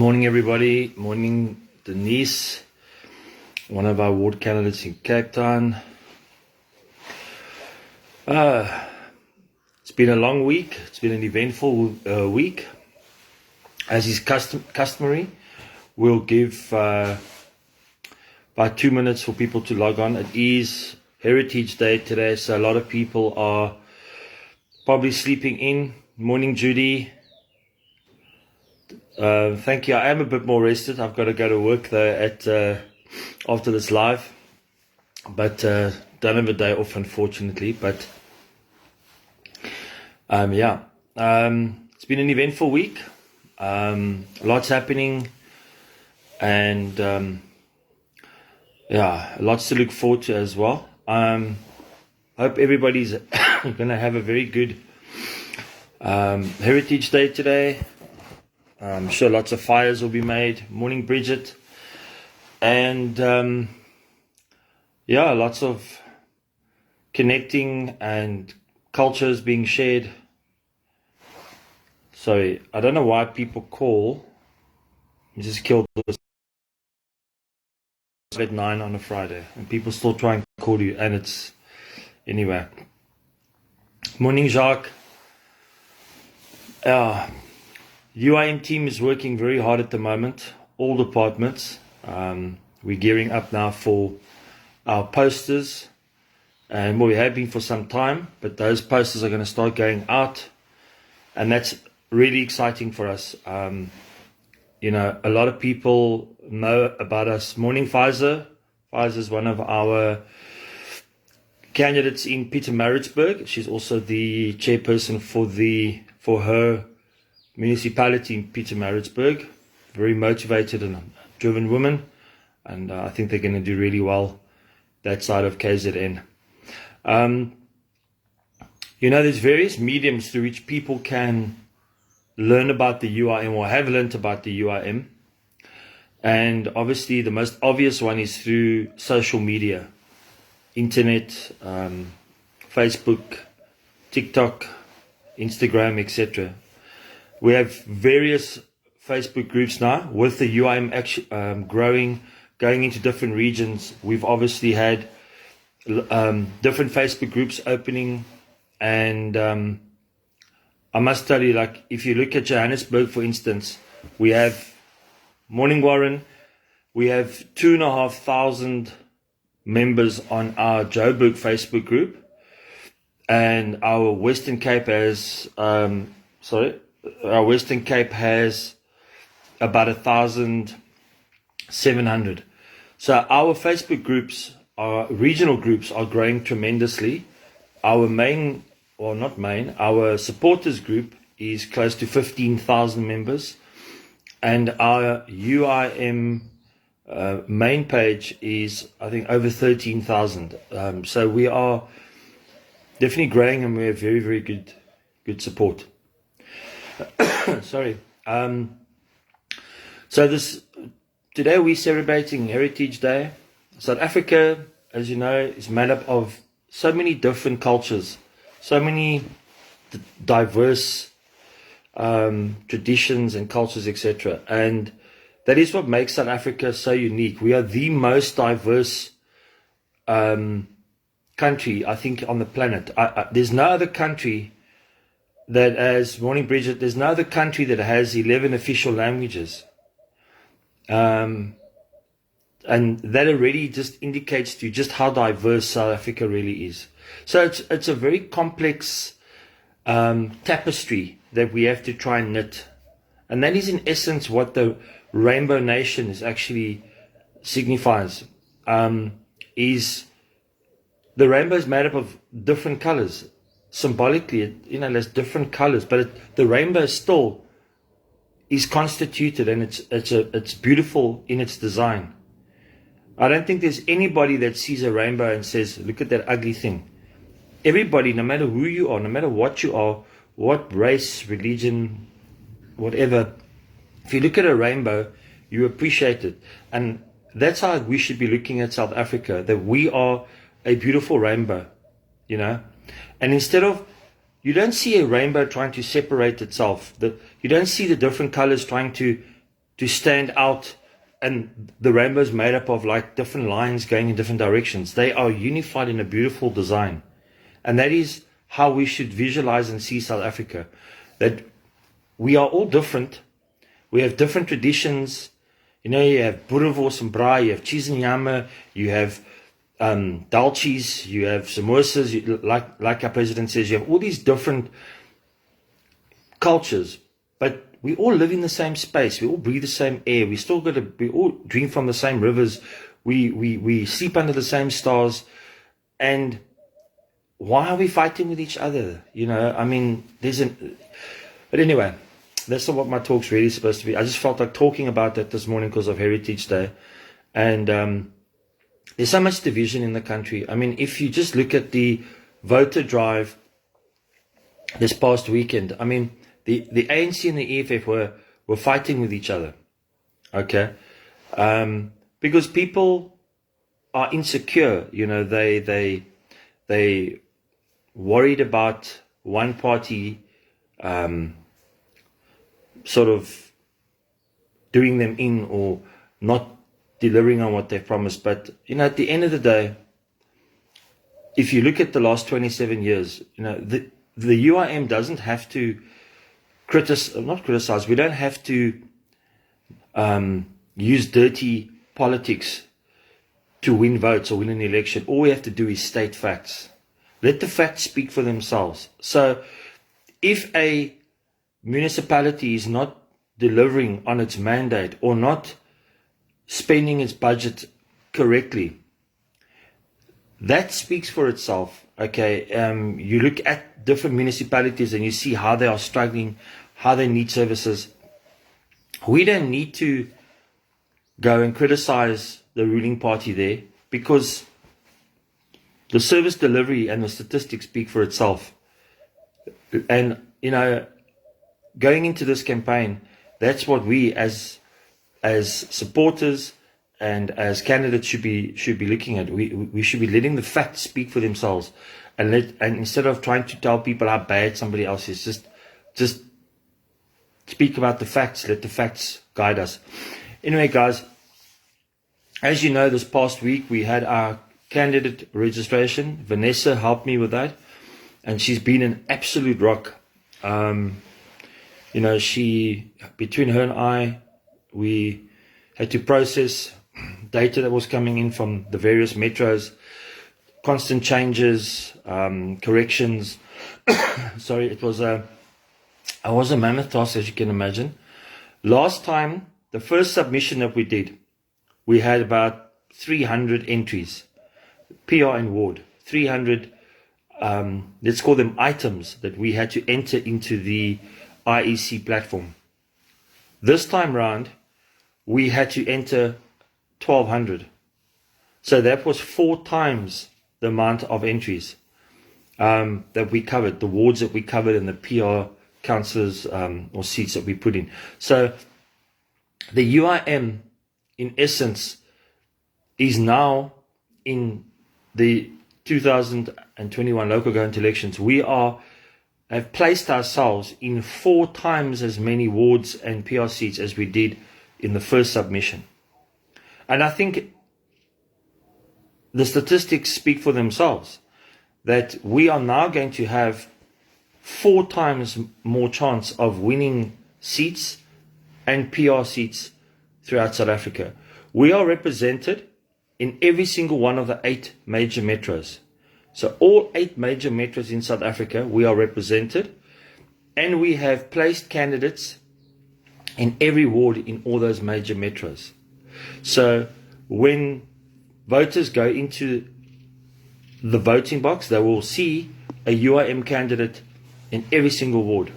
Morning, everybody. Morning, Denise, one of our ward candidates in Cape Town. It's been a long week. It's been an eventful week. As is customary, we'll give about 2 minutes for people to log on. It is Heritage Day today, so a lot of people are probably sleeping in. Morning, Judy. Thank you. I am a bit more rested. I've got to go to work though after this live, but don't have a day off, unfortunately. But it's been an eventful week. Lots happening, and lots to look forward to as well. Hope everybody's gonna have a very good Heritage Day today. I'm sure lots of fires will be made. Morning, Bridget. And lots of connecting and cultures being shared. Sorry, I don't know why people call. You just killed this at 9 on a Friday, and people still try and call you, and it's anyway. Morning, Jacques. UIM team is working very hard at the moment, all departments. We're gearing up now for our posters, and we have been for some time, but those posters are going to start going out, and that's really exciting for us. A lot of people know about us. Morning, Pfizer. Pfizer is one of our candidates in Pietermaritzburg. She's also the chairperson for her municipality in Pietermaritzburg. Very motivated and driven woman, and I think they're going to do really well that side of KZN. There's various mediums through which people can learn about the UIM or have learned about the UIM, and obviously the most obvious one is through social media, internet, Facebook, TikTok, Instagram, etc. We have various Facebook groups now with the UIM growing, going into different regions. We've obviously had different Facebook groups opening, and I must tell you, like, if you look at Johannesburg, for instance, we have Morning Warren, we have 2,500 members on our Joburg Facebook group, and our Western Cape has about 1,700. So our Facebook groups, our regional groups, are growing tremendously. Our our supporters group is close to 15,000 members, and our UIM main page is, I think, over 13,000. So we are definitely growing, and we have very, very good support. Sorry. Today we're celebrating Heritage Day. South Africa, as you know, is made up of so many different cultures, so many diverse traditions and cultures, etc. And that is what makes South Africa so unique. We are the most diverse country, I think, on the planet. There's no other country that has, morning Bridget, there's no other country that has 11 official languages. And that already just indicates to you just how diverse South Africa really is. So it's a very complex tapestry that we have to try and knit. And that is in essence what the Rainbow Nation is actually signifies. Is the rainbow is made up of different colors. Symbolically, there's different colors, but the rainbow still is constituted, and it's beautiful in its design. I don't think there's anybody that sees a rainbow and says, "Look at that ugly thing." Everybody, no matter who you are, no matter what you are, what race, religion, whatever, if you look at a rainbow, you appreciate it, and that's how we should be looking at South Africa. That we are a beautiful rainbow, And instead of, you don't see a rainbow trying to separate itself. You don't see the different colors trying to to stand out, and the rainbow is made up of like different lines going in different directions. They are unified in a beautiful design. And that is how we should visualize and see South Africa. That we are all different. We have different traditions. You know, you have boerewors and braai, you have cheese and yama, you have dalchies, you have samosas, like our president says, you have all these different cultures, but we all live in the same space. We all breathe the same air. We all drink from the same rivers. We sleep under the same stars. And why are we fighting with each other? You know, I mean, but anyway, that's not what my talk's really supposed to be. I just felt like talking about that this morning because of Heritage Day. And there's so much division in the country. I mean, if you just look at the voter drive this past weekend, I mean, the ANC and the EFF were fighting with each other, okay? Because people are insecure, you know, they worried about one party sort of doing them in or not delivering on what they promised. But, you know, at the end of the day, if you look at the last 27 years, you know, the UIM doesn't have to not criticize, we don't have to use dirty politics to win votes or win an election. All we have to do is state facts. Let the facts speak for themselves. So if a municipality is not delivering on its mandate or not spending its budget correctly, that speaks for itself. Okay, you look at different municipalities and you see how they are struggling, how they need services. We don't need to go and criticize the ruling party there, because the service delivery and the statistics speak for itself. And, you know, going into this campaign, that's what we as supporters and as candidates should be looking at. We should be letting the facts speak for themselves, and instead of trying to tell people how bad somebody else is, just speak about the facts. Let the facts guide us. Anyway, guys, as you know, this past week we had our candidate registration. Vanessa helped me with that, and she's been an absolute rock. You know, between her and I, we had to process data that was coming in from the various metros, constant changes, corrections. Sorry, it was a mammoth task, as you can imagine. Last time, the first submission that we did, we had about 300 entries, PR and ward, 300, let's call them items that we had to enter into the IEC platform. This time round, we had to enter 1,200. So that was 4 times the amount of entries that we covered, the wards that we covered and the PR councillors or seats that we put in. So the UIM, in essence, is now in the 2021 local government elections. We have placed ourselves in 4 times as many wards and PR seats as we did in the first submission. And I think the statistics speak for themselves, that we are now going to have 4 times more chance of winning seats and PR seats throughout South Africa. We are represented in every single one of the 8 major metros. So all 8 major metros in South Africa, we are represented, and we have placed candidates in every ward in all those major metros. So when voters go into the voting box, they will see a UIM candidate in every single ward.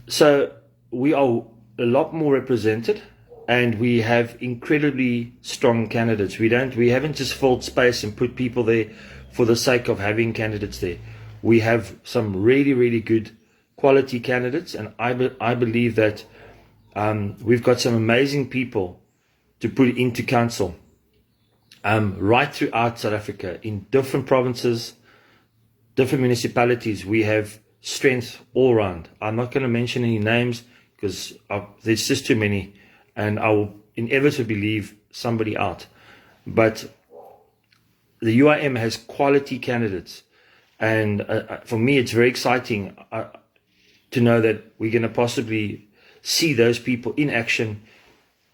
So we are a lot more represented, and we have incredibly strong candidates. We haven't just filled space and put people there for the sake of having candidates there. We have some really, really good quality candidates, and I believe that we've got some amazing people to put into council right throughout South Africa, in different provinces, different municipalities. We have strength all around. I'm not going to mention any names because there's just too many, and I will inevitably leave somebody out. But the UIM has quality candidates, and for me it's very exciting to know that we're going to possibly see those people in action,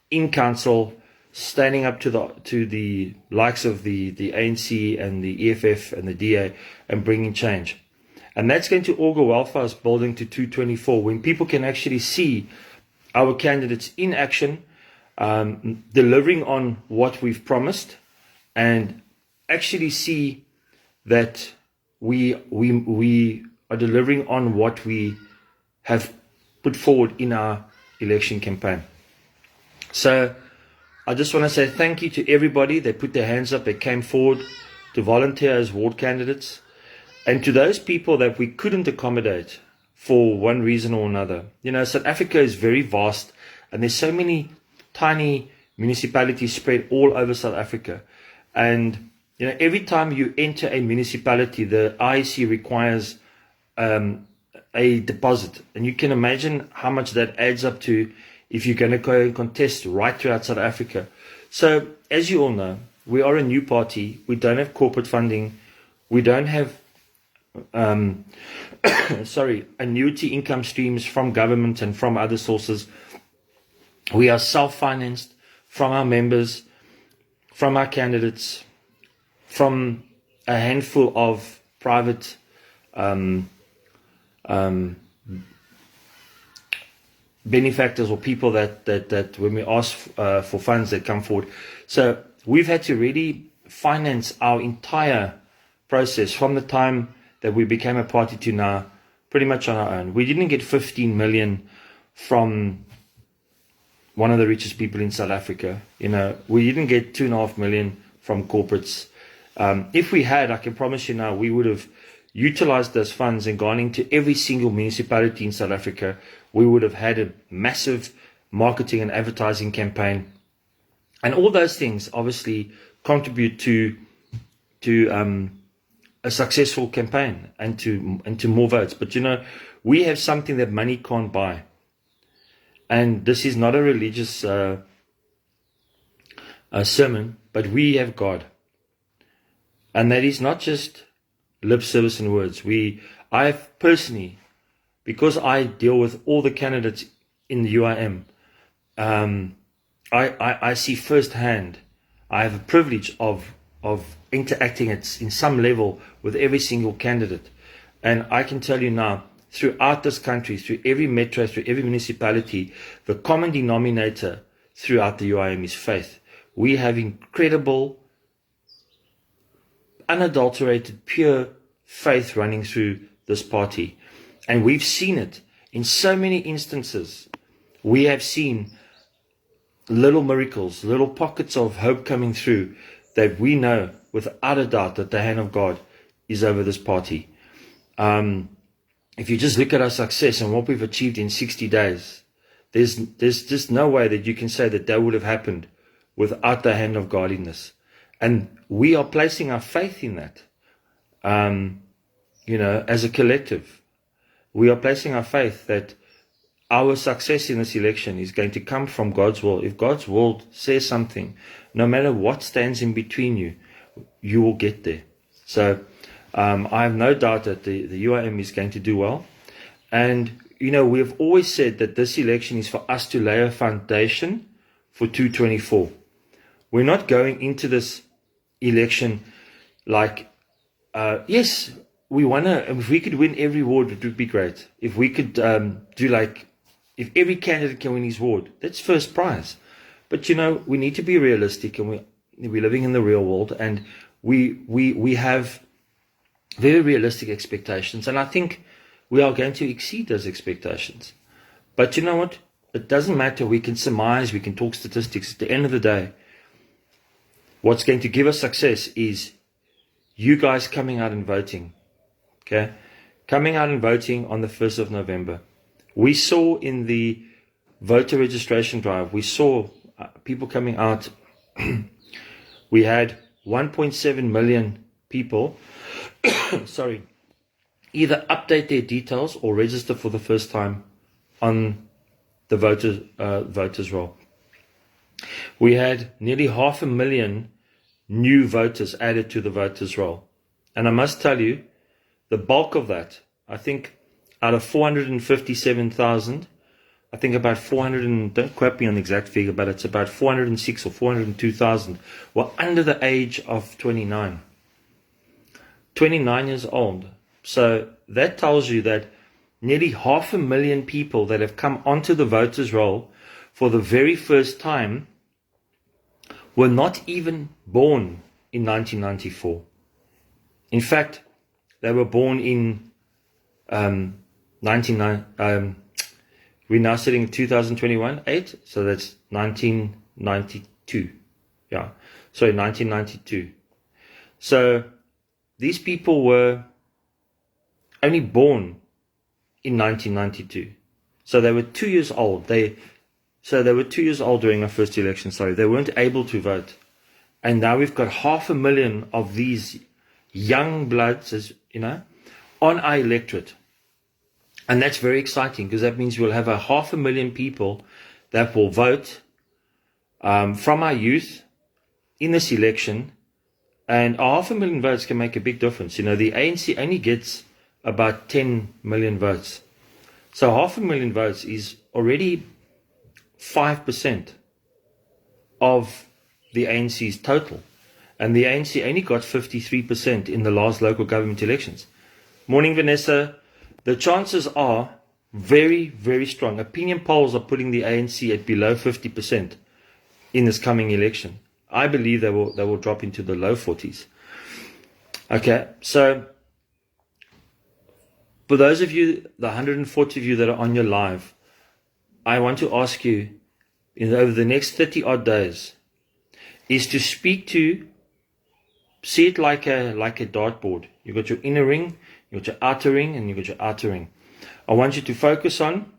in council, standing up to the likes of the ANC and the EFF and the DA and bringing change. And that's going to augur well for us building to 224, when people can actually see our candidates in action, delivering on what we've promised, and actually see that we are delivering on what we have put forward in our election campaign. So I just want to say thank you to everybody that put their hands up, that came forward to volunteer as ward candidates, and to those people that we couldn't accommodate for one reason or another. You know, South Africa is very vast, and there's so many tiny municipalities spread all over South Africa. And you know, every time you enter a municipality, the IEC requires a deposit, and you can imagine how much that adds up to if you're going to go and contest right throughout South Africa. So, as you all know, we are a new party. We don't have corporate funding. We don't have annuity income streams from government and from other sources. We are self-financed from our members, from our candidates, from a handful of private benefactors or people that when we ask for funds, that come forward. So we've had to really finance our entire process from the time that we became a party to now, pretty much on our own. We didn't get 15 million from one of the richest people in South Africa. You know, we didn't get 2.5 million from corporates. If we had, I can promise you now, we would have utilized those funds and gone into every single municipality in South Africa. We would have had a massive marketing and advertising campaign, and all those things obviously contribute to a successful campaign and to more votes. But you know, we have something that money can't buy, and this is not a religious sermon, but we have God, and that is not just lip service and words. I personally, because I deal with all the candidates in the UIM, I see firsthand. I have a privilege of interacting in some level with every single candidate, and I can tell you now, throughout this country, through every metro, through every municipality, the common denominator throughout the UIM is faith. We have incredible, unadulterated, pure faith running through this party. And we've seen it in so many instances. We have seen little miracles, little pockets of hope coming through, that we know without a doubt that the hand of God is over this party. If you just look at our success and what we've achieved in 60 days, there's just no way that you can say that would have happened without the hand of God in this. And we are placing our faith in that. You know, as a collective, we are placing our faith that our success in this election is going to come from God's will. If God's will says something, no matter what stands in between you, you will get there. So I have no doubt that the UIM is going to do well. And, you know, we have always said that this election is for us to lay a foundation for 224. We're not going into this election like, yes, we want to, if we could win every ward, it would be great. If we could do like, if every candidate can win his ward, that's first prize. But, you know, we need to be realistic, and we're living in the real world, and we have very realistic expectations. And I think we are going to exceed those expectations. But you know what? It doesn't matter. We can surmise, we can talk statistics. At the end of the day, what's going to give us success is you guys coming out and voting. Okay? Coming out and voting on the 1st of November. We saw in the voter registration drive, we saw people coming out. We had 1.7 million people either update their details or register for the first time on the voters roll. We had nearly 500,000 new voters added to the voters roll. And I must tell you, the bulk of that, I think out of 457,000, I think about 400, and don't quote me on the exact figure, but it's about 406 or 402,000 were under the age of 29. 29 years old. So that tells you that nearly 500,000 people that have come onto the voters roll for the very first time were not even born in 1994. In fact, they were born in 1990. We're now sitting in 2021, 8, so that's 1992. Yeah, sorry, 1992. So these people were only born in 1992. So they were 2 years old. They were 2 years old during our first election. Sorry, they weren't able to vote. And now we've got 500,000 of these young bloods, as you know, on our electorate. And that's very exciting, because that means we'll have 500,000 people that will vote from our youth in this election. And 500,000 votes can make a big difference. You know, the ANC only gets about 10 million votes. So 500,000 votes is already 5% of the ANC's total. And the ANC only got 53% in the last local government elections. Morning, Vanessa. The chances are very, very strong. Opinion polls are putting the ANC at below 50% in this coming election. I believe they will drop into the low 40s. Okay, so for those of you, the 140 of you that are on your live, I want to ask you, over the next 30 odd days, is to see it like a dartboard. You've got your inner ring, you've got your outer ring, and you've got your outer ring. I want you to focus on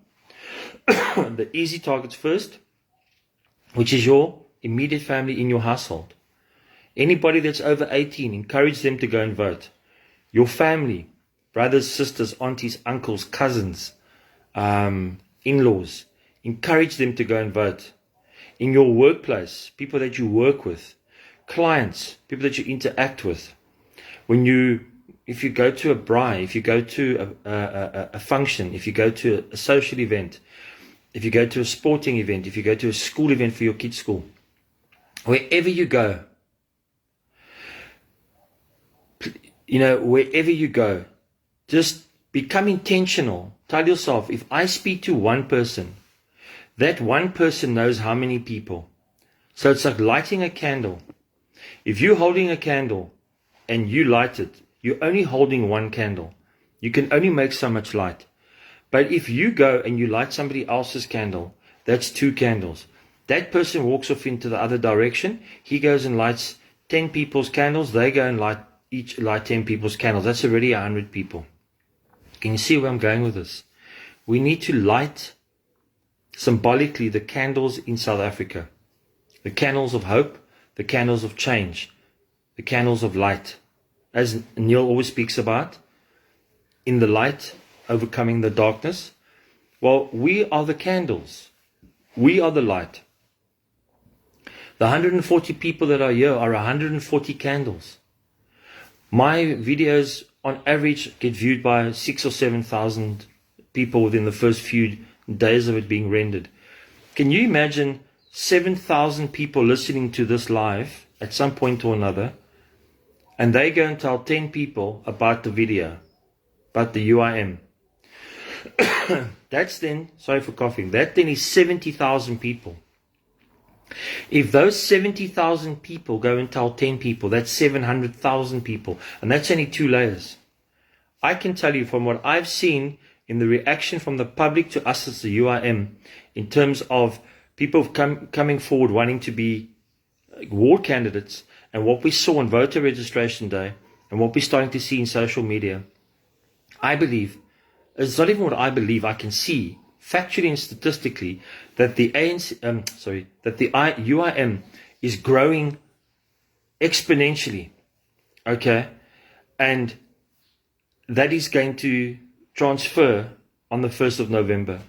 the easy targets first, which is your immediate family in your household. Anybody that's over 18, encourage them to go and vote. Your family, brothers, sisters, aunties, uncles, cousins, in-laws, encourage them to go and vote. In your workplace, people that you work with, clients, people that you interact with. If you go to a braai, if you go to a function, if you go to a social event, if you go to a sporting event, if you go to a school event for your kids' school, wherever you go, just become intentional. Tell yourself, if I speak to one person, that one person knows how many people. So it's like lighting a candle. If you're holding a candle and you light it, you're only holding one candle. You can only make so much light. But if you go and you light somebody else's candle, that's 2 candles. That person walks off into the other direction. He goes and lights 10 people's candles. They go and each light 10 people's candles. That's already 100 people. Can you see where I'm going with this? We need to light symbolically the candles in South Africa. The candles of hope, the candles of change, the candles of light. As Neil always speaks about, in the light, overcoming the darkness. Well, we are the candles. We are the light. The 140 people that are here are 140 candles. My videos on average get viewed by 6,000 or 7,000 people within the first few days of it being rendered. Can you imagine 7,000 people listening to this live at some point or another, and they go and tell 10 people about the video, about the UIM? That's then, sorry for coughing, that then is 70,000 people. If those 70,000 people go and tell 10 people, that's 700,000 people, and that's only 2 layers. I can tell you from what I've seen in the reaction from the public to us as the UIM, in terms of people coming forward wanting to be ward candidates, and what we saw on voter registration day, and what we're starting to see in social media, I believe, it's not even what I believe, I can see factually and statistically that the UIM is growing exponentially, okay, and that is going to transfer on the 1st of November.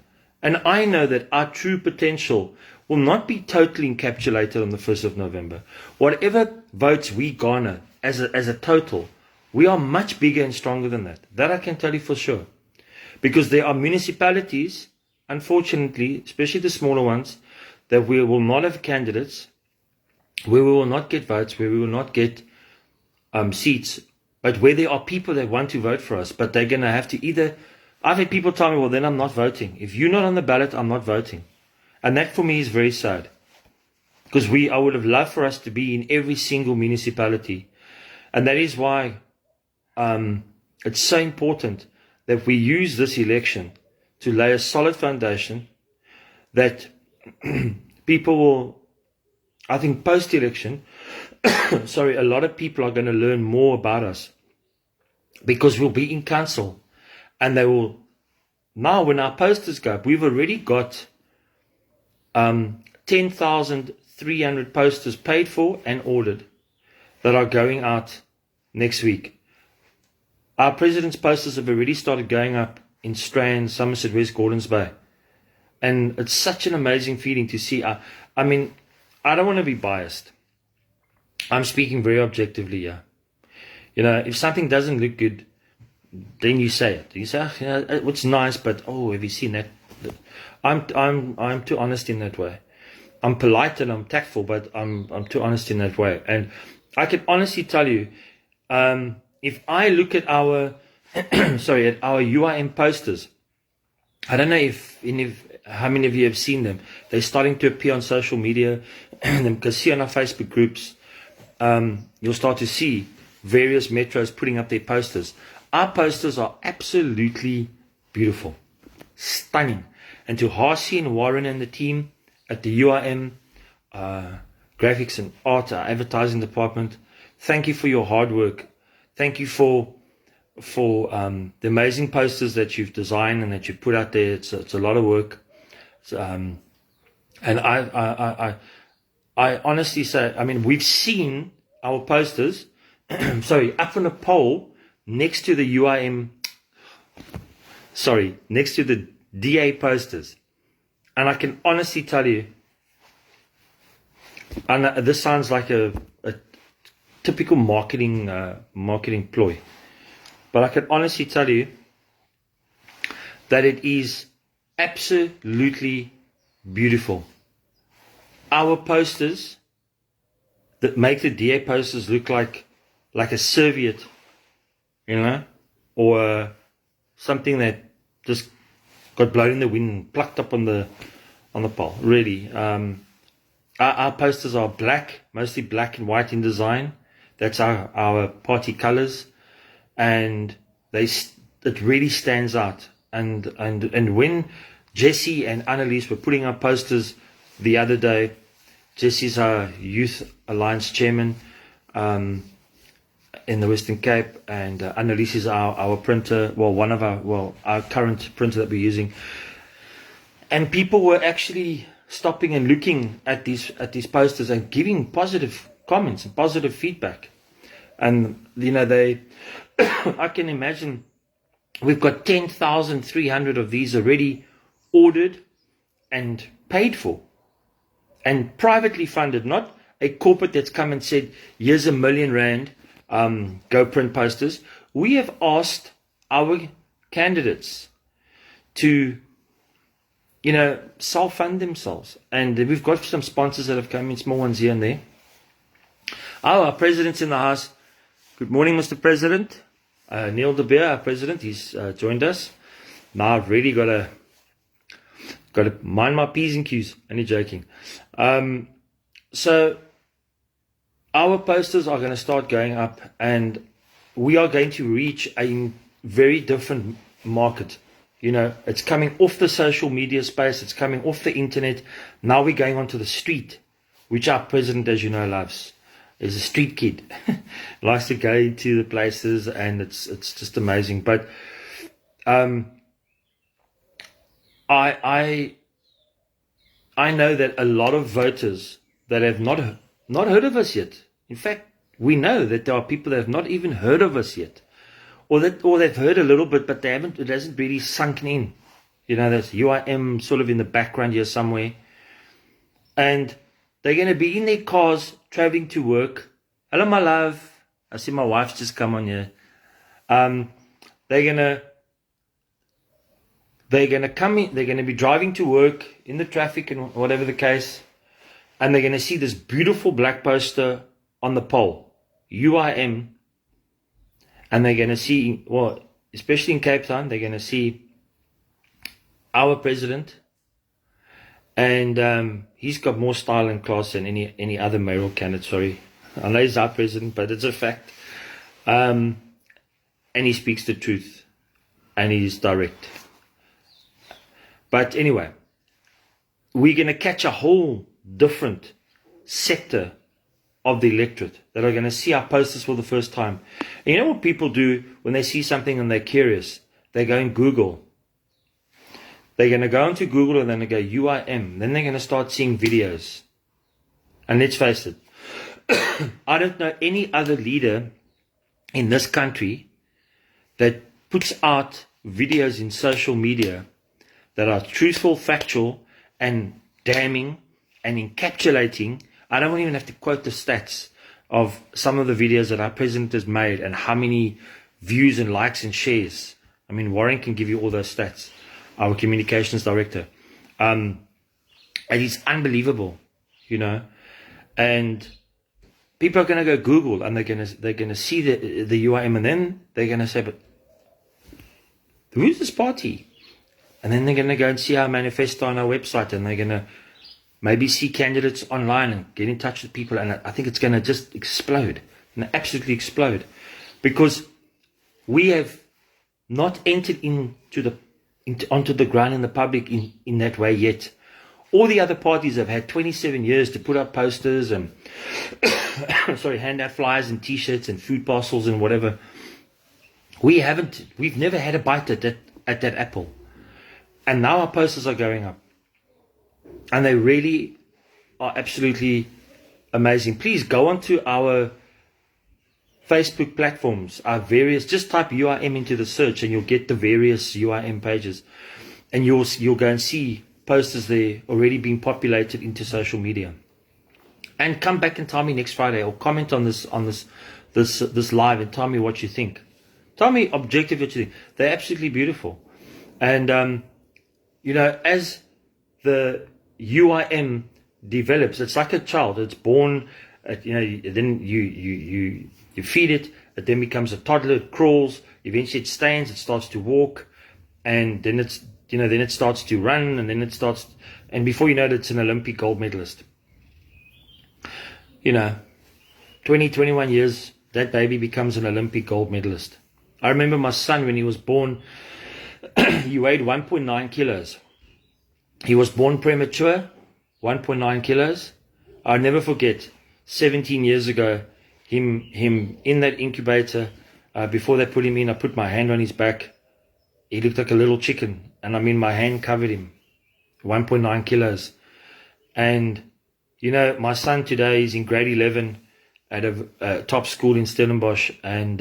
And I know that our true potential will not be totally encapsulated on the 1st of November. Whatever votes we garner as a total, we are much bigger and stronger than that. That I can tell you for sure. Because there are municipalities, unfortunately, especially the smaller ones, that we will not have candidates, where we will not get votes, where we will not get seats, but where there are people that want to vote for us, but they're going to have to either... I've had people tell me, well, then I'm not voting. If you're not on the ballot, I'm not voting. And that for me is very sad. Because I would have loved for us to be in every single municipality. And that is why it's so important that we use this election to lay a solid foundation that people will, I think post-election, sorry, a lot of people are going to learn more about us. Because we'll be in council. And they will, now when our posters go up, we've already got 10,300 posters paid for and ordered that are going out next week. Our president's posters have already started going up in Strand, Somerset West, Gordons Bay. And it's such an amazing feeling to see. I mean, I don't want to be biased. I'm speaking very objectively here. You know, if something doesn't look good, then you say it. You say, oh, you know, it's nice, but oh, have you seen that? I'm too honest in that way. I'm polite and I'm tactful, but I'm too honest in that way. And I can honestly tell you, if I look at our sorry, at our UIM posters, I don't know how many of you have seen them. They're starting to appear on social media. You can see on our Facebook groups. You'll start to see various metros putting up their posters. Our posters are absolutely beautiful, stunning. And to Harsey and Warren and the team at the UIM graphics and art, our advertising department, thank you for your hard work. Thank you for the amazing posters that you've designed and that you put out there. It's a lot of work. And I honestly say, I mean, we've seen our posters, sorry, up on a pole next to the UIM, sorry, next to the DA posters. And I can honestly tell you, and this sounds like a typical marketing ploy, but I can honestly tell you that it is absolutely beautiful. Our posters that make the DA posters look like a serviette, you know, or something that just got blown in the wind and plucked up on the pole. Really, our posters are black, mostly black and white in design. That's our party colors, and it really stands out. And when Jesse and Annalise were putting up posters the other day, Jesse's our Youth Alliance chairman in the Western Cape, and Annalise is our printer, our current printer that we're using. And people were actually stopping and looking at these posters and giving positive comments and positive feedback. And you know, I can imagine we've got 10,300 of these already ordered and paid for, and privately funded, not a corporate that's come and said, here's R1 million, go print posters. We have asked our candidates to, you know, self-fund themselves. And we've got some sponsors that have come in, small ones here and there. Our president's in the house. Good morning, Mr. President. Neil De Beer, our president, he's joined us. Now I've really got to mind my P's and Q's. Only joking. So our posters are going to start going up, and we are going to reach a very different market. You know, it's coming off the social media space. It's coming off the internet. Now we're going onto the street, which our president, as you know, loves. Is a street kid. Likes to go to the places, and it's just amazing. But I know that a lot of voters that have not heard of us yet. In fact, we know that there are people that have not even heard of us yet, or they've heard a little bit, but it hasn't really sunk in. You know, that's UIM sort of in the background here somewhere. And they're going to be in their cars traveling to work. Hello, my love. I see my wife's just come on here. They're gonna come in. They're gonna be driving to work in the traffic and whatever the case, and they're gonna see this beautiful black poster on the pole, UIM, and they're gonna see, well, especially in Cape Town, they're gonna see our president, and he's got more style and class than any other mayoral candidate. Sorry, I know he's our president, but it's a fact. And he speaks the truth, and he's direct. But anyway, we're going to catch a whole different sector of the electorate that are going to see our posters for the first time. And you know what people do when they see something and they're curious? They go and Google. They're going to go into Google and then they go UIM. Then they're going to start seeing videos. And let's face it, I don't know any other leader in this country that puts out videos in social media that are truthful, factual, and damning and encapsulating. I don't even have to quote the stats of some of the videos that our president has made and how many views and likes and shares. I mean, Warren can give you all those stats, our communications director. And it's unbelievable, you know. And people are going to go Google and they're going to see the UIM, and then they're going to say, but who's this party? And then they're going to go and see our manifesto on our website, and they're going to maybe see candidates online and get in touch with people. And I think it's going to just explode, and absolutely explode, because we have not entered onto the ground in the public in that way yet. All the other parties have had 27 years to put up posters and hand out flyers and t-shirts and food parcels and whatever. We've never had a bite at that apple. And now our posters are going up. And they really are absolutely amazing. Please go onto our Facebook platforms, our various, just type UIM into the search and you'll get the various UIM pages. And you'll go and see posters there already being populated into social media. And come back and tell me next Friday, or comment on this live and tell me what you think. Tell me objectively what you think. They're absolutely beautiful. And you know, as the UIM develops, it's like a child. It's born, you know, then you feed it, it then becomes a toddler, it crawls, eventually it stands, it starts to walk, and then then it starts to run, and then it starts, and before you know it, it's an Olympic gold medalist. You know, 21 years, that baby becomes an Olympic gold medalist. I remember my son, when he was born, he weighed 1.9 kilos. He was born premature, 1.9 kilos. I'll never forget, 17 years ago, him in that incubator, before they put him in, I put my hand on his back. He looked like a little chicken, and I mean, my hand covered him, 1.9 kilos. And, you know, my son today is in grade 11 at a top school in Stellenbosch, and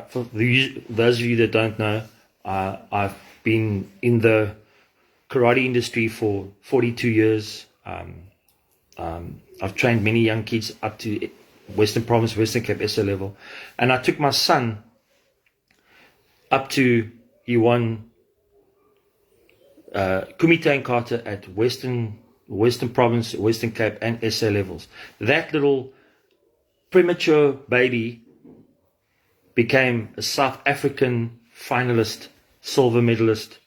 for those of you that don't know, I've been in the karate industry for 42 years. I've trained many young kids up to Western Province, Western Cape SA level. And I took my son up to, he won Kumite and Carter at Western Province, Western Cape and SA levels. That little premature baby became a South African finalist, silver medalist,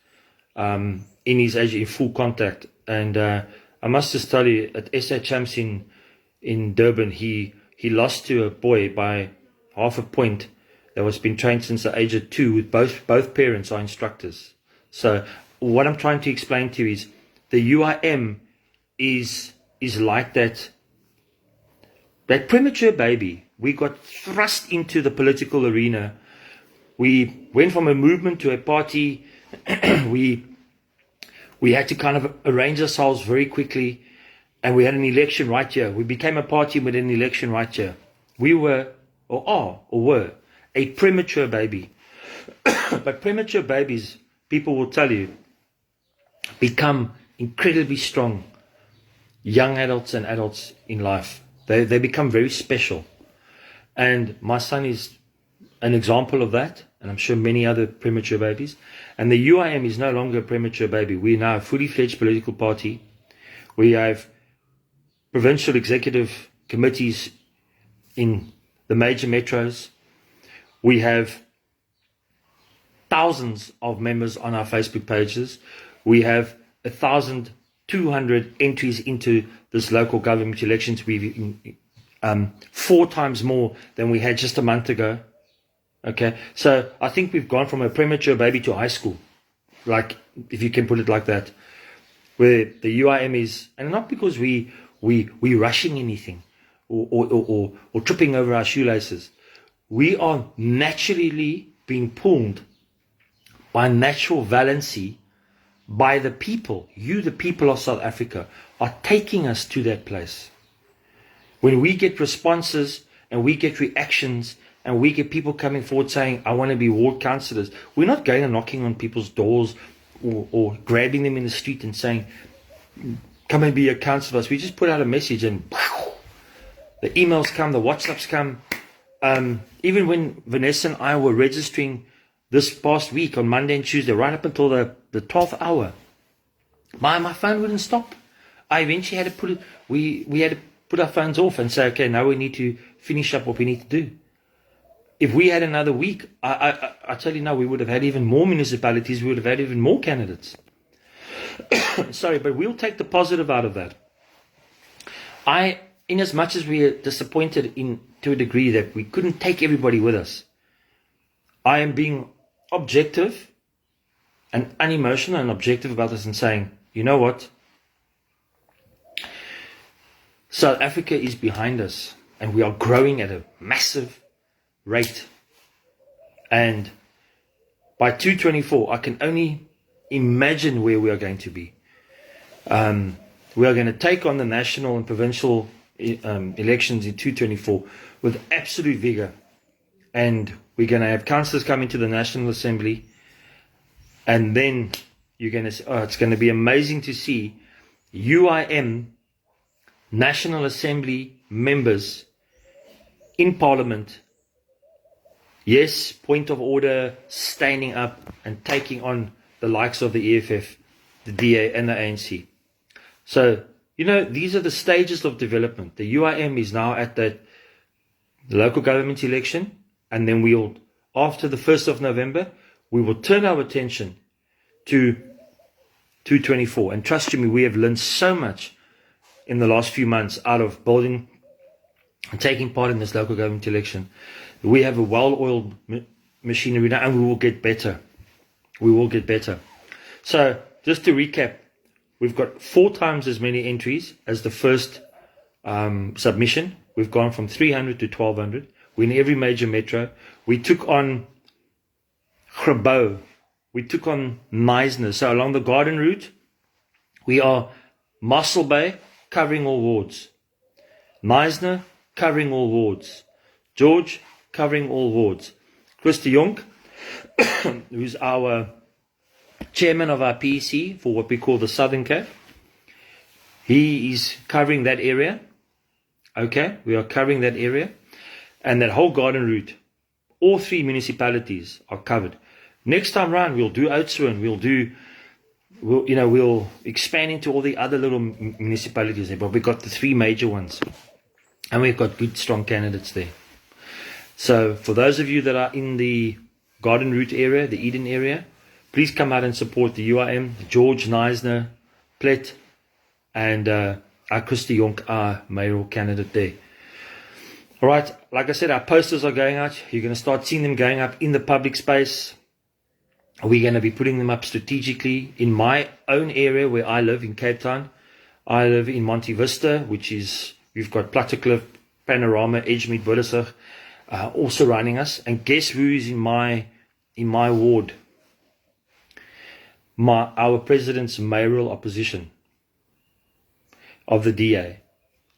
in his age, in full contact. And I must just tell you, at SA Champs in Durban, he lost to a boy by half a point that was been trained since the age of 2, with both parents are instructors. So what I'm trying to explain to you is the UIM is like that premature baby. We got thrust into the political arena. We went from a movement to a party. we had to kind of arrange ourselves very quickly, and we had an election right here. We became a party with an election right here. We were, or are, or were, a premature baby. But premature babies, people will tell you, become incredibly strong young adults and adults in life. They become very special. And my son is an example of that, and I'm sure many other premature babies. And the UIM is no longer a premature baby. We're now a fully fledged political party. We have provincial executive committees in the major metros. We have thousands of members on our Facebook pages. We have 1,200 entries into this local government elections. We've 4 times more than we had just a month ago. Okay, so I think we've gone from a premature baby to high school, like, if you can put it like that, where the UIM is, and not because we rushing anything or tripping over our shoelaces. We are naturally being pulled by natural valency by the people. You, the people of South Africa, are taking us to that place. When we get responses and we get reactions and we get people coming forward saying, I want to be ward councillors, we're not going and knocking on people's doors or grabbing them in the street and saying, come and be a councillor. We just put out a message and wow, the emails come, the WhatsApps come. Even when Vanessa and I were registering this past week on Monday and Tuesday, right up until the 12th hour, my phone wouldn't stop. I eventually had to put it, we had to put our phones off and say, okay, now we need to finish up what we need to do. If we had another week, I tell you now, we would have had even more municipalities, we would have had even more candidates. Sorry, but we'll take the positive out of that. In as much as we are disappointed to a degree that we couldn't take everybody with us, I am being objective and unemotional and objective about this and saying, you know what? South Africa is behind us and we are growing at a massive rate. And by 2024, I can only imagine where we are going to be. We are going to take on the national and provincial elections in 2024 with absolute vigor. And we're going to have councillors coming to the National Assembly. And then you're going to say, oh, it's going to be amazing to see UIM National Assembly members in Parliament. Yes, point of order, standing up and taking on the likes of the EFF, the DA and the ANC. So, these are the stages of development. The UIM is now at the local government election, and then after the 1st of November, we will turn our attention to 224. And trust me, we have learned so much in the last few months out of building and taking part in this local government election. We have a well-oiled machinery now, and we will get better. We will get better. So, just to recap, we've got 4 times as many entries as the first submission. We've gone from 300 to 1,200. We're in every major metro. We took on Grabo. We took on Meisner. So along the Garden route, we are Mossel Bay covering all wards. Meisner covering all wards. George covering all wards. Christy Jonk, who's our chairman of our PEC for what we call the Southern Cape, he is covering that area. Okay, we are covering that area. And that whole Garden route, all 3 municipalities are covered. Next time round, we'll do Oudtshoorn, we'll expand into all the other little municipalities there, but we've got the 3 major ones. And we've got good, strong candidates there. So for those of you that are in the Garden route area, the Eden area, please come out and support the UIM, George Neisner, Plet, and our Christy Jonk, our mayoral candidate there. All right, like I said, our posters are going out. You're going to start seeing them going up in the public space. We're going to be putting them up strategically in my own area where I live in Cape Town. I live in Monte Vista, which is, we've got Platteklip, Panorama, Edgemead, Willisig, all surrounding us. And guess who is in my ward? Our president's mayoral opposition of the DA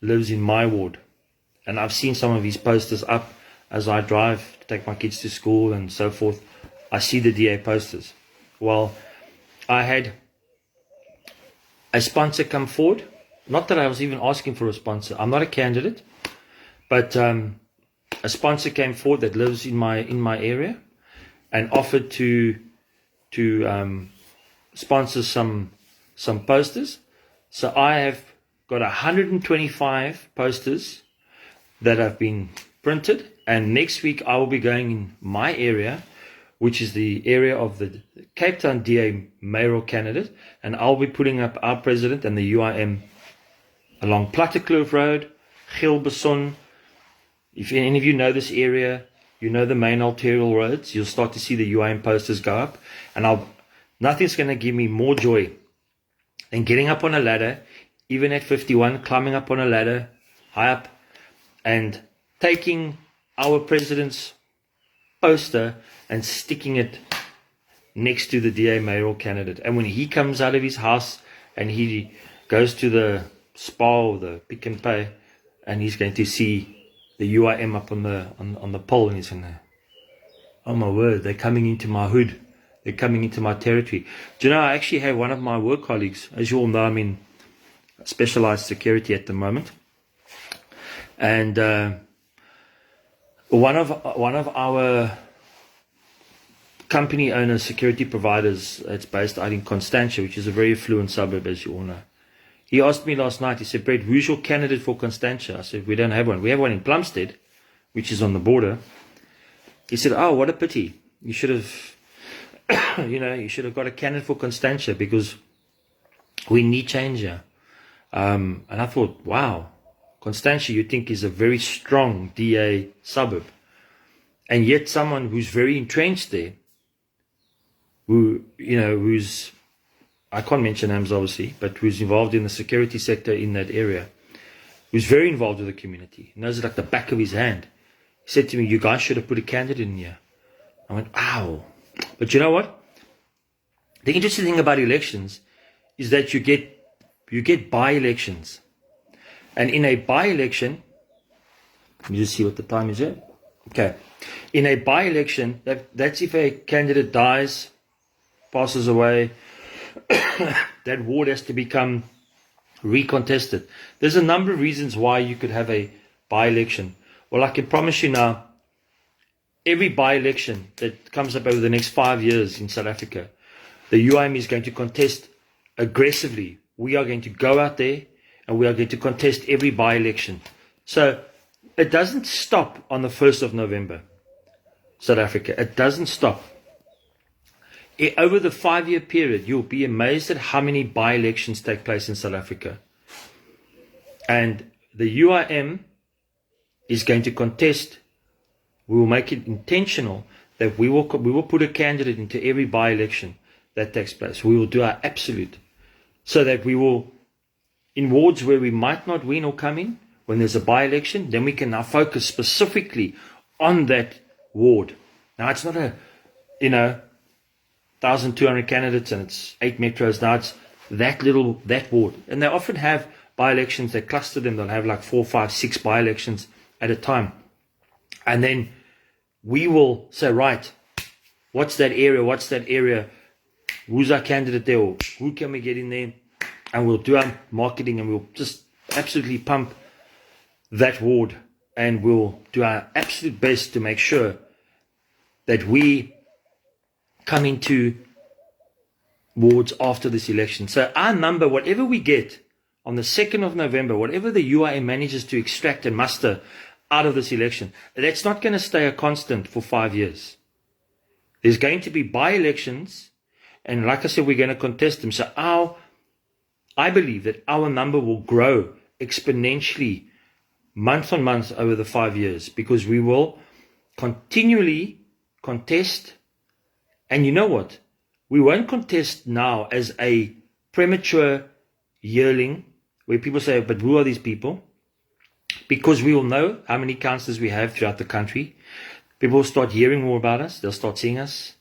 lives in my ward. And I've seen some of his posters up as I drive to take my kids to school and so forth. I see the DA posters. Well, I had a sponsor come forward. Not that I was even asking for a sponsor. I'm not a candidate, but a sponsor came forward that lives in my area and offered to sponsor some posters. So I have got 125 posters that have been printed, and next week I will be going in my area, which is the area of the Cape Town DA mayoral candidate, and I'll be putting up our president and the UIM along Plattekloof Road, Gilbeson. If any of you know this area, you know the main arterial roads, you'll start to see the UIM posters go up, and nothing's going to give me more joy than getting up on a ladder, even at 51, climbing up on a ladder, high up, and taking our president's poster and sticking it next to the DA mayoral candidate. And when he comes out of his house and he goes to the Spar or the Pick and Pay, and he's going to see the UIM up on the pole, and he's going to, oh my word, they're coming into my hood. They're coming into my territory. Do you know, I actually have one of my work colleagues, as you all know, I'm in specialized security at the moment. And one of our company owners, security providers, it's based out in Constantia, which is a very affluent suburb, as you all know. He asked me last night, he said, Brett, who's your candidate for Constantia? I said, we don't have one. We have one in Plumstead, which is on the border. He said, oh, what a pity. You should have, you should have got a candidate for Constantia, because we need change here. And I thought, wow, Constantia, you think, is a very strong DA suburb. And yet someone who's very entrenched there, who's, I can't mention names obviously, but who's involved in the security sector in that area, who's very involved with the community, knows it like the back of his hand. He said to me, you guys should have put a candidate in here. I went, wow. But you know what? The interesting thing about elections is that you get by-elections. And in a by-election, let me just see what the time is here. Okay. In a by-election, that's if a candidate dies, passes away, that ward has to become recontested. There's a number of reasons why you could have a by-election. Well, I can promise you now, every by-election that comes up over the next 5 years in South Africa, the UIM is going to contest aggressively. We are going to go out there and we are going to contest every by-election. So it doesn't stop on the 1st of November, South Africa. It doesn't stop. Over the 5-year period, you'll be amazed at how many by-elections take place in South Africa. And the UIM is going to contest. We will make it intentional that we will put a candidate into every by-election that takes place. We will do our absolute so that we will, in wards where we might not win or come in, when there's a by-election, then we can now focus specifically on that ward. Now, it's not 1,200 candidates and it's 8 metros. Now it's that ward. And they often have by-elections, they cluster them, they'll have like 4, 5, 6 by-elections at a time. And then we will say, right, what's that area? Who's our candidate there? Or who can we get in there? And we'll do our marketing and we'll just absolutely pump that ward. And we'll do our absolute best to make sure that we come into wards after this election. So our number, whatever we get on the 2nd of November, whatever the UIM manages to extract and muster out of this election, that's not going to stay a constant for 5 years. There's going to be by-elections, and like I said, we're going to contest them. So I believe that our number will grow exponentially month on month over the 5 years, because we will continually contest. And you know what? We won't contest now as a premature yearling where people say, but who are these people? Because we will know how many councillors we have throughout the country. People will start hearing more about us. They'll start seeing us.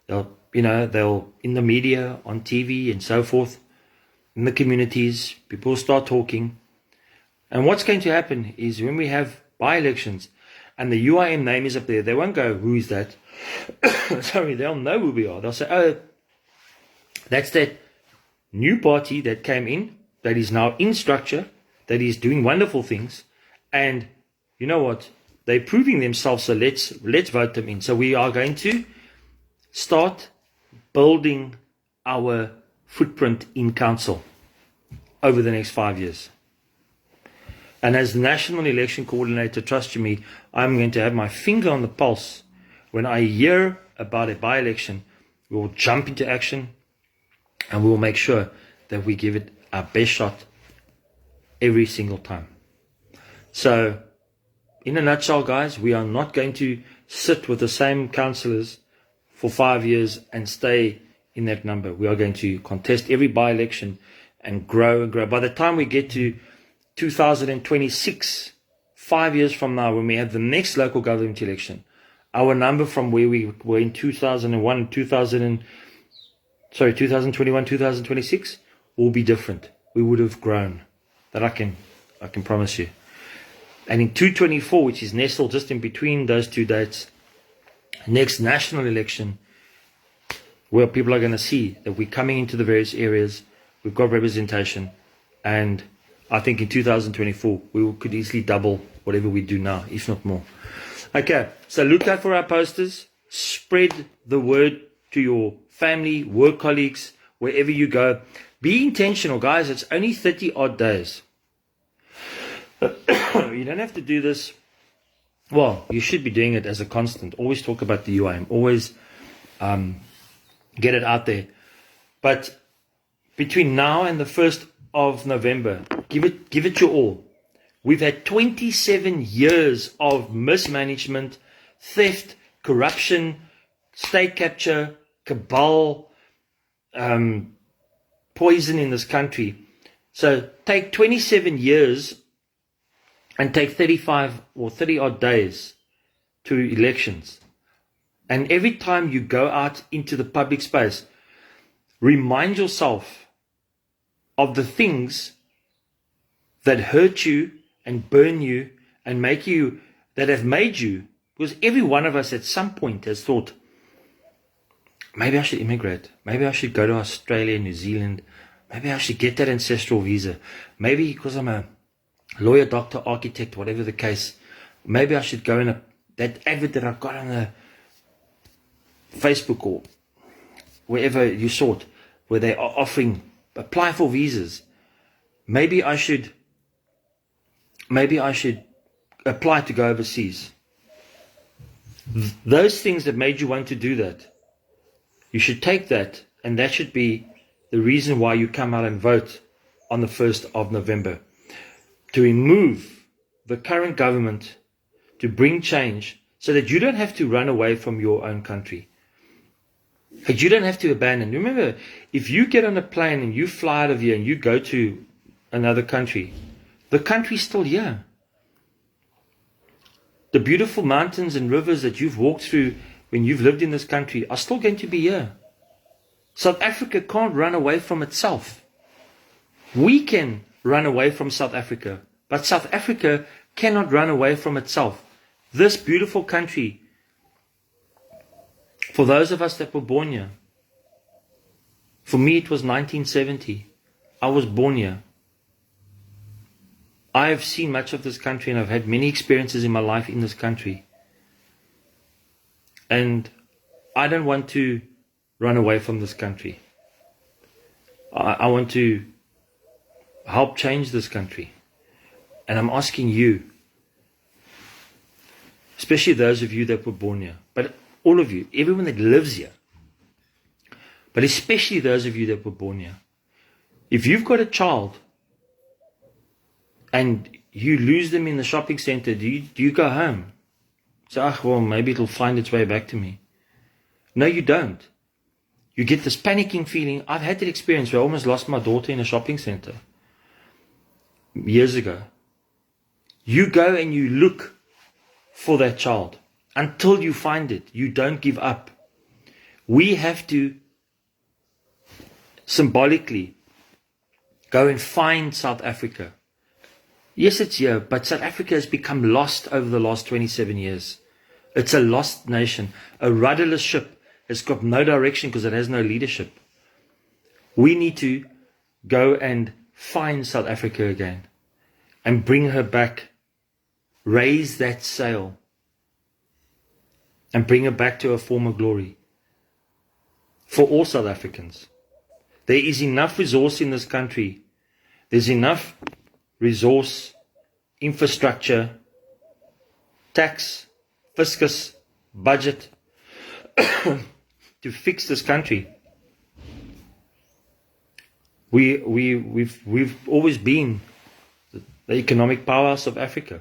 They'll in the media, on TV and so forth, in the communities, people will start talking. And what's going to happen is when we have by-elections and the UIM name is up there, they won't go, who is that? Sorry, they'll know who we are. They'll say, oh, that's that new party that came in, that is now in structure, that is doing wonderful things, and you know what? They're proving themselves, so let's vote them in. So we are going to start building our footprint in council over the next 5 years. And as the National Election Coordinator, trust you me, I'm going to have my finger on the pulse. When I hear about a by-election, we will jump into action and we will make sure that we give it our best shot every single time. So, in a nutshell, guys, we are not going to sit with the same councillors for 5 years and stay in that number. We are going to contest every by-election and grow and grow. By the time we get to 2026, 5 years from now, when we have the next local government election, our number from where we were in 2021, 2021, 2026 will be different. We would have grown. That I can promise you. And in 2024, which is nestled just in between those two dates, next national election, where people are going to see that we're coming into the various areas, we've got representation, and I think in 2024, we could easily double whatever we do now, if not more. Okay, so look out for our posters. Spread the word to your family, work colleagues, wherever you go. Be intentional, guys. It's only 30 odd days. You don't have to do this. Well, you should be doing it as a constant. Always talk about the UIM. Always get it out there. But between now and the 1st of November, give it your all. We've had 27 years of mismanagement, theft, corruption, state capture, cabal, poison in this country. So take 27 years and take 35 or 30 odd days to elections. And every time you go out into the public space, remind yourself of the things that hurt you and burn you and make you, that have made you. Because every one of us at some point has thought, maybe I should immigrate. Maybe I should go to Australia, New Zealand. Maybe I should get that ancestral visa. Maybe because I'm a lawyer, doctor, architect, whatever the case, maybe I should go in that advert that I've got on the Facebook or wherever you saw it, where they are offering, apply for visas. Maybe I should apply to go overseas. Those things that made you want to do that, you should take that, and that should be the reason why you come out and vote on the 1st of November. To remove the current government, to bring change, so that you don't have to run away from your own country. That you don't have to abandon. Remember, if you get on a plane and you fly out of here and you go to another country, the country's still here. The beautiful mountains and rivers that you've walked through when you've lived in this country are still going to be here. South Africa can't run away from itself. We can run away from South Africa, but South Africa cannot run away from itself. This beautiful country, for those of us that were born here, for me it was 1970. I was born here. I have seen much of this country and I've had many experiences in my life in this country. And I don't want to run away from this country. I want to help change this country. And I'm asking you, especially those of you that were born here, but all of you, everyone that lives here, but especially those of you that were born here, if you've got a child and you lose them in the shopping center, do you go home? Say, well, maybe it'll find its way back to me. No, you don't. You get this panicking feeling. I've had that experience where I almost lost my daughter in a shopping center years ago. You go and you look for that child until you find it. You don't give up. We have to symbolically go and find South Africa. Yes, it's here, but South Africa has become lost over the last 27 years. It's a lost nation. A rudderless ship has got no direction because it has no leadership. We need to go and find South Africa again and bring her back, raise that sail and bring her back to her former glory for all South Africans. There is enough resource in this country. There's enough resource, infrastructure, tax, fiscus, budget to fix this country. We've always been the economic powerhouse of Africa.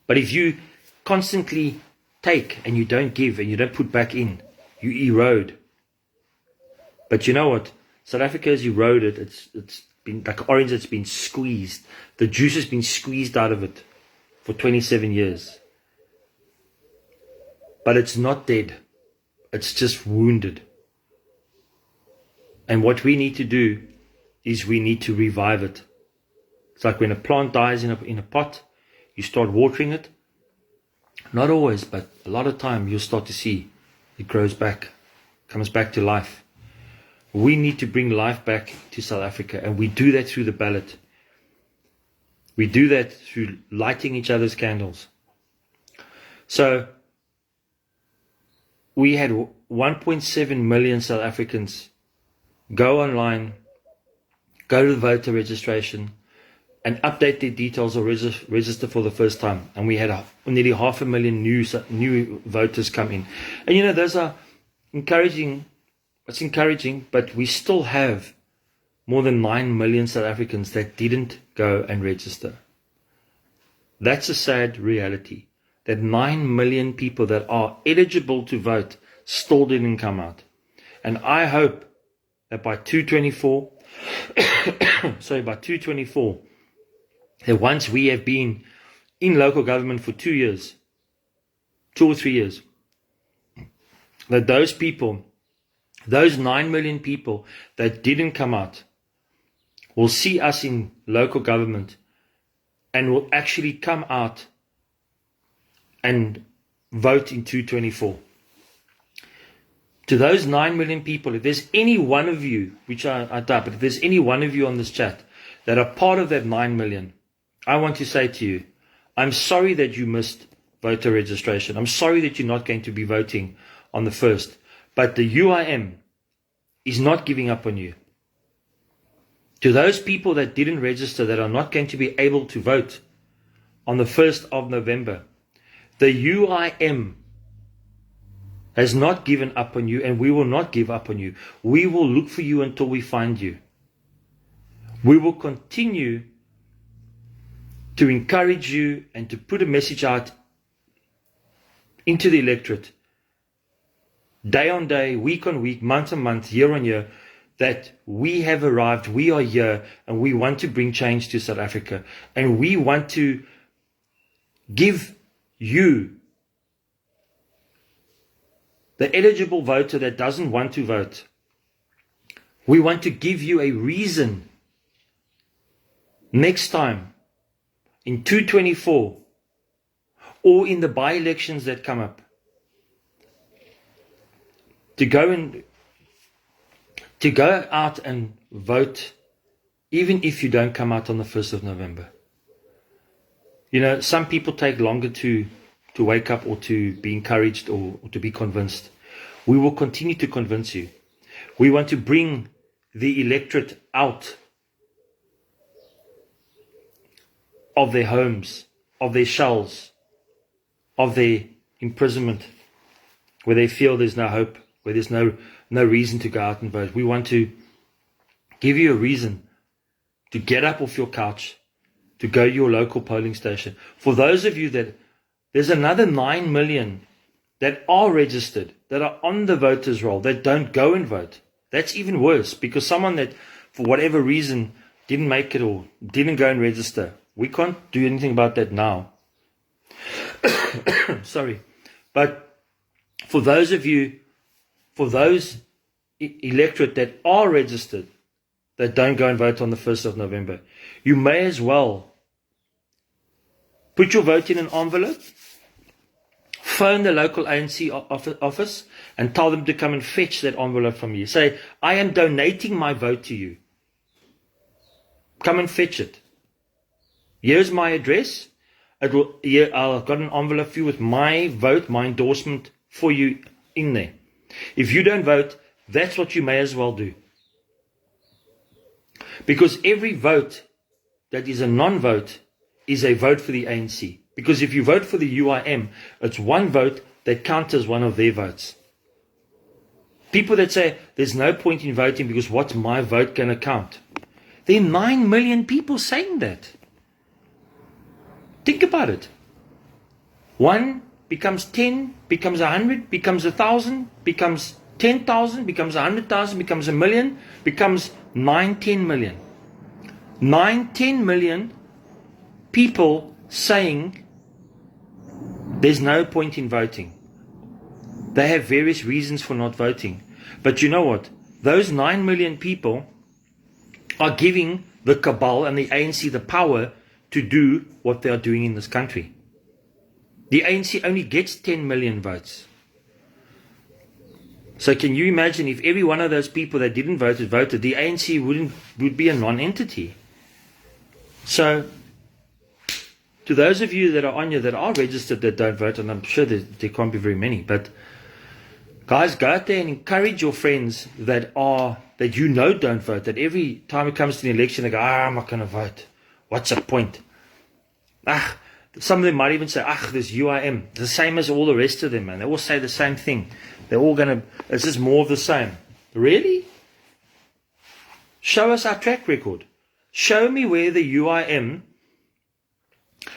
But if you constantly take and you don't give and you don't put back in, you erode. But you know what? South Africa has eroded. It's been like orange that's been squeezed. The juice has been squeezed out of it for 27 years. But it's not dead. It's just wounded. And what we need to do is we need to revive it. It's like when a plant dies in a pot, you start watering it. Not always, but a lot of time you'll start to see it grows back, comes back to life. We need to bring life back to South Africa, and we do that through the ballot. We do that through lighting each other's candles. So we had 1.7 million South Africans go online, go to the voter registration, and update their details or register for the first time. And we had nearly 500,000 new voters come in. And you know, those are encouraging. It's encouraging, but we still have more than 9 million South Africans that didn't go and register. That's a sad reality. That 9 million people that are eligible to vote still didn't come out. And I hope that by 224, by 224, that once we have been in local government for 2 years, 2 or 3 years, that those people, those 9 million people that didn't come out, will see us in local government and will actually come out and vote in 224. To those 9 million people, if there's any one of you, which I doubt, but if there's any one of you on this chat that are part of that 9 million, I want to say to you, I'm sorry that you missed voter registration. I'm sorry that you're not going to be voting on the 1st. But the UIM is not giving up on you. To those people that didn't register, that are not going to be able to vote on the 1st of November, the UIM has not given up on you, and we will not give up on you. We will look for you until we find you. We will continue to encourage you and to put a message out into the electorate, day on day, week on week, month on month, year on year, that we have arrived, we are here, and we want to bring change to South Africa. And we want to give you, the eligible voter that doesn't want to vote, we want to give you a reason next time in 224 or in the by-elections that come up to go out and vote, even if you don't come out on the 1st of November. You know, some people take longer to wake up or to be encouraged or to be convinced. We will continue to convince you. We want to bring the electorate out of their homes, of their shells, of their imprisonment, where they feel there's no hope, where there's no reason to go out and vote. We want to give you a reason to get up off your couch, to go to your local polling station. For those of you that, there's another 9 million that are registered, that are on the voters roll, that don't go and vote. That's even worse, because someone that, for whatever reason, didn't make it or didn't go and register, we can't do anything about that now. Sorry. But for those of you, for those electorate that are registered, that don't go and vote on the 1st of November, you may as well put your vote in an envelope Phone the local ANC office and tell them to come and fetch that envelope from you. Say, I am donating my vote to you. Come and fetch it. Here's my address. I've got an envelope for you with my vote, my endorsement for you in there. If you don't vote, that's what you may as well do. Because every vote that is a non-vote is a vote for the ANC. Because if you vote for the UIM, it's one vote that counts as one of their votes. People that say, there's no point in voting because what's my vote going to count? There are 9 million people saying that. Think about it. 1 becomes 10, becomes 100, becomes 1,000, becomes 10,000, becomes 100,000, becomes 1 million, becomes 10 million. 10 million people saying there's no point in voting. They have various reasons for not voting. But you know what? Those 9 million people are giving the cabal and the ANC the power to do what they are doing in this country. The ANC only gets 10 million votes. So can you imagine if every one of those people that didn't vote had voted, the ANC would be a non-entity. So, to those of you that are on here that are registered that don't vote, and I'm sure there can't be very many, but guys, go out there and encourage your friends that you know don't vote, that every time it comes to the election, they go, I'm not going to vote. What's the point? Some of them might even say, there's UIM. It's the same as all the rest of them, man. They all say the same thing. They're all going to, it's just more of the same. Really? Show us our track record. Show me where the UIM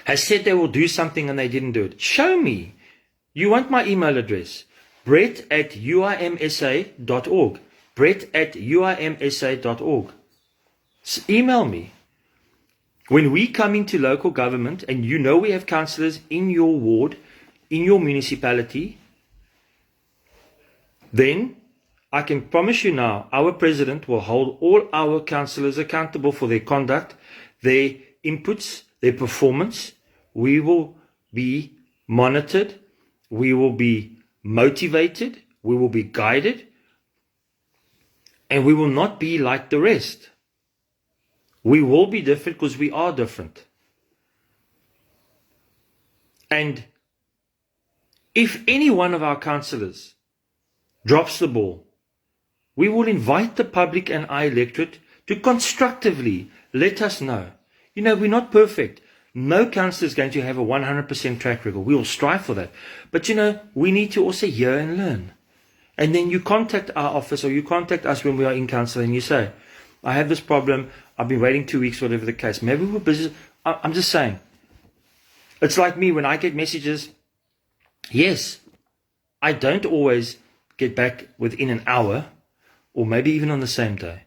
has said they will do something and they didn't do it. Show me. You want my email address? brett@uimsa.org. brett@uimsa.org. Email me. When we come into local government, and you know we have councillors in your ward, in your municipality, then I can promise you now, our president will hold all our councillors accountable for their conduct, their inputs, their performance. We will be monitored. We will be motivated. We will be guided. And we will not be like the rest. We will be different because we are different. And if any one of our councillors drops the ball, we will invite the public and our electorate to constructively let us know. You know, we're not perfect. No councillor is going to have a 100% track record. We will strive for that. But you know, we need to also hear and learn. And then you contact our office or you contact us when we are in council and you say, I have this problem. I've been waiting 2 weeks, whatever the case. Maybe we're busy. I'm just saying. It's like me when I get messages. Yes, I don't always get back within an hour or maybe even on the same day.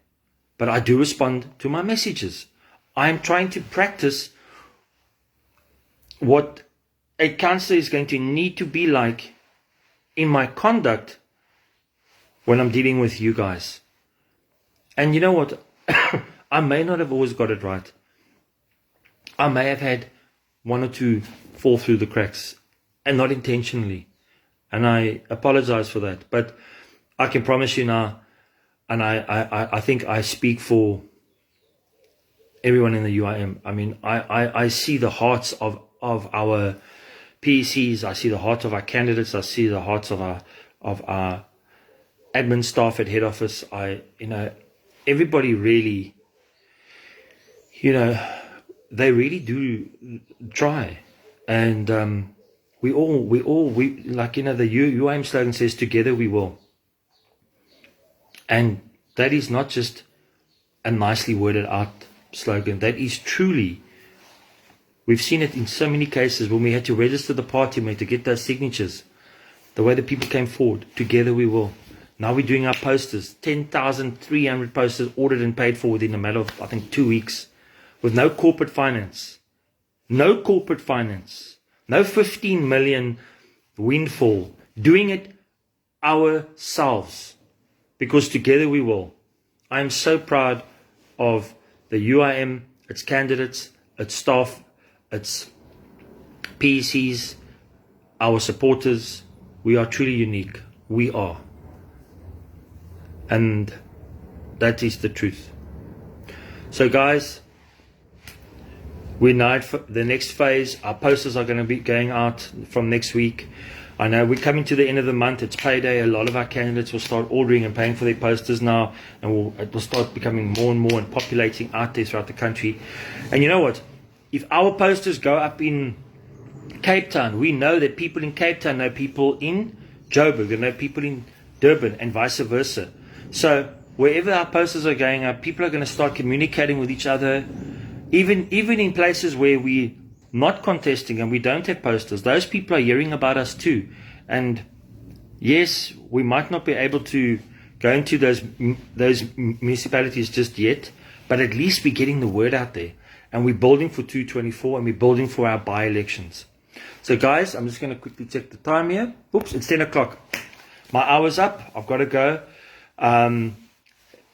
But I do respond to my messages. I'm trying to practice what a councillor is going to need to be like in my conduct when I'm dealing with you guys. And you know what? I may not have always got it right. I may have had 1 or 2 fall through the cracks, and not intentionally. And I apologize for that. But I can promise you now, and I think I speak for everyone in the UIM. I mean, I see the hearts of our PECs. I see the hearts of our candidates. I see the hearts of our admin staff at head office. Everybody really, they really do try. And we like, the UIM slogan says, together we will. And that is not just a nicely worded out slogan. That is truly, we've seen it in so many cases when we had to register the party, to get those signatures. The way the people came forward, together we will. Now we're doing our posters, 10,300 posters ordered and paid for within a matter of, I think, 2 weeks, with no corporate finance. No corporate finance. No 15 million windfall. Doing it ourselves. Because together we will. I am so proud of the UIM, its candidates, its staff, its PECs, our supporters. We are truly unique. We are. And that is the truth. So guys, we're now at the next phase. Our posters are going to be going out from next week. I know we're coming to the end of the month. It's payday. A lot of our candidates will start ordering and paying for their posters now, and it will start becoming more and more and populating out there throughout the country. And you know what? If our posters go up in Cape Town, we know that people in Cape Town know people in Joburg, they know people in Durban, and vice versa. So wherever our posters are going up, people are going to start communicating with each other. Even in places where we're not contesting and we don't have posters, those people are hearing about us too. And yes, we might not be able to go into those municipalities just yet, but at least we're getting the word out there. And we're building for 224, and we're building for our by-elections. So guys, I'm just going to quickly check the time here. Oops, it's 10 o'clock. My hour's up. I've got to go.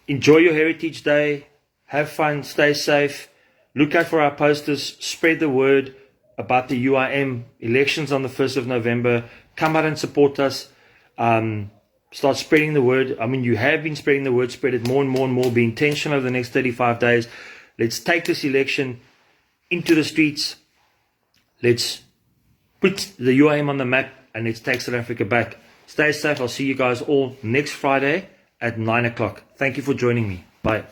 Enjoy your Heritage Day. Have fun. Stay safe. Look out for our posters. Spread the word about the UIM elections on the 1st of November. Come out and support us. Start spreading the word. I mean, you have been spreading the word. Spread it more and more and more. Be intentional over the next 35 days. Let's take this election into the streets. Let's put the UIM on the map, and let's take South Africa back. Stay safe. I'll see you guys all next Friday at 9 o'clock. Thank you for joining me. Bye.